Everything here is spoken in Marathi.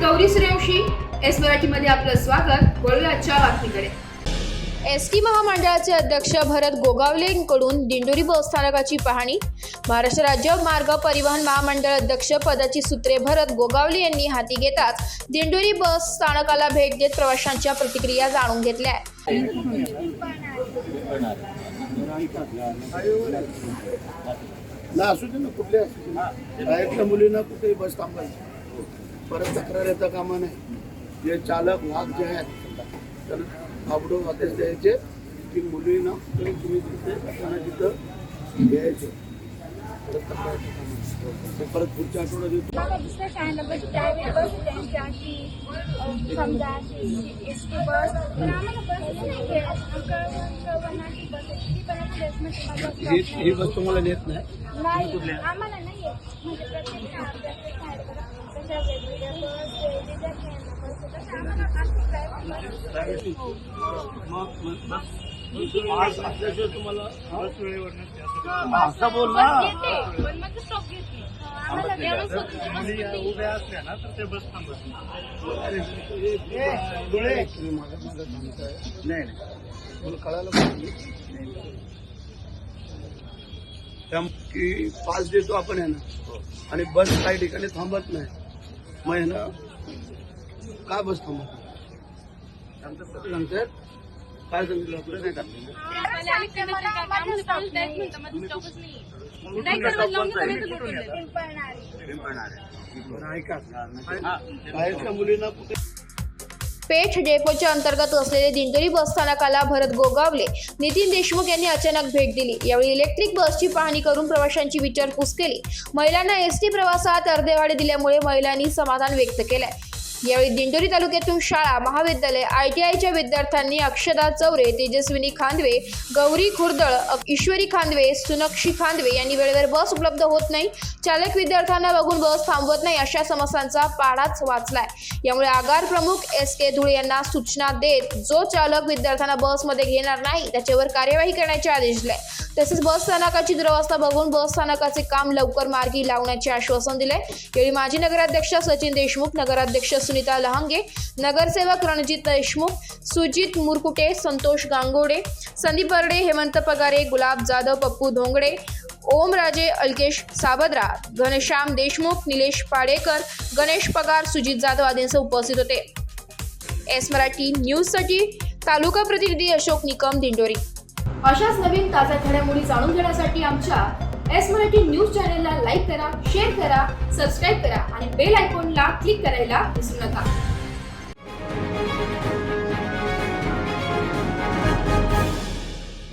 गौरी सूर्यवंशी एस मराठीमध्ये आपलं स्वागत। वळूया आजच्या बातमीकडे। एसटी महामंडळाचे अध्यक्ष भरत गोगावलेंकडून दिंडोरी बस स्थानकाची पाहणी। महाराष्ट्र राज्य मार्ग परिवहन महामंडळ अध्यक्ष पदाची सूत्रे भरत गोगावले यांनी हाती घेताच दिंडोरी बस स्थानकाला भेट देत प्रवाशांच्या प्रतिक्रिया जाणून घेतल्या। असू दे ना, कुठल्या बाहेरच्या मुलींना कुठेही बस थांबायची, परत तक्रार येता कामा नाही। जे चालक वाहक जे आहेत त्यांना आवडून आदेश द्यायचे की मुलींना तुम्ही तिथे असताना तिथं घ्यायचे, परत तक्रार येता कामा नाही। परत पुढच्या आठवड्यात येतो दुसऱ्या शाळेला बस प्रायव्हेट बस त्यांची समजा एस टी बस तर आम्हाला बसच नाही भेटत। ही बस तुम्हाला नेत नाही? नाही, आम्हाला नाही येत। म्हणजे प्रत्येक शाळेत कशा वेगवेगळ्या बस विद्यार्थ्यांना बस तसं आम्हाला आज असल्याशिवाय तुम्हाला बस वेळेवर असं बोलला उभ्या असल्या ना तर ते बस थांबत नाही, मला कळायला पाहिजे की पास देतो आपण आहे ना, आणि बस काही ठिकाणी थांबत नाही, मग आहे ना काय बस थांबत नंतर काय सांगितलं आपलं नाही बाहेरच्या मुलींना कुठे पेठ डेपोच्या अंतर्गत असलेले दिंडोरी बस स्थानकाला भरत गोगावले, नितीन देशमुख यांनी अचानक भेट दिली। यावेळी इलेक्ट्रिक बसची पाहणी करून प्रवाशांची विचारपूस केली। महिलांना एसटी प्रवासात अर्धेवाढ दिल्यामुळे महिलांनी समाधान व्यक्त केलंय। यावेळी दिंडोरी तालुक्यातून शाळा, महाविद्यालय, ITIच्या विद्यार्थ्यांनी अक्षदा चौरे, तेजस्विनी खांदवे, गौरी खुर्दळ, ईश्वरी खांदवे, सुनक्षी खांदवे यांनी वेळेवर बस उपलब्ध होत नाही, चालक विद्यार्थ्यांना बघून बस थांबवत नाही अशा समस्यांचा पाढाच वाचलाय। यामुळे आगार प्रमुख SK धुळे यांना सूचना देत जो चालक विद्यार्थ्यांना बसमध्ये घेणार नाही त्याच्यावर कार्यवाही करण्याचे आदेश दिले। तसेच बस स्थानकाची दुरवस्था बघून बस स्थानकाचे काम लवकर मार्गी लावण्याचे आश्वासन दिले। यावेळी माजी नगराध्यक्ष सचिन देशमुख, नगराध्यक्ष सुनीता लहंगे, नगरसेवक रणजित देशमुख, सुजित मुरकुटे, संतोष गांगोडे, संदीप बर्डे, हेमंत पगारे, गुलाब जाधव, पप्पू धोंगडे, ओमराजे, अल्केश साबद्रा, घनश्याम देशमुख, निलेश पाडेकर, गणेश पगार, सुजित जाधव आदींसह उपस्थित होते। एस मराठी न्यूजसाठी तालुका प्रतिनिधी अशोक निकम, दिंडोरी। अशाच नवीन ताज्या घडामोडी जाणून घेण्यासाठी आमच्या एस मराठी न्यूज चॅनलला लाईक करा, शेअर करा, सबस्क्राईब करा आणि बेल आयकॉनला क्लिक करायला विसरू नका।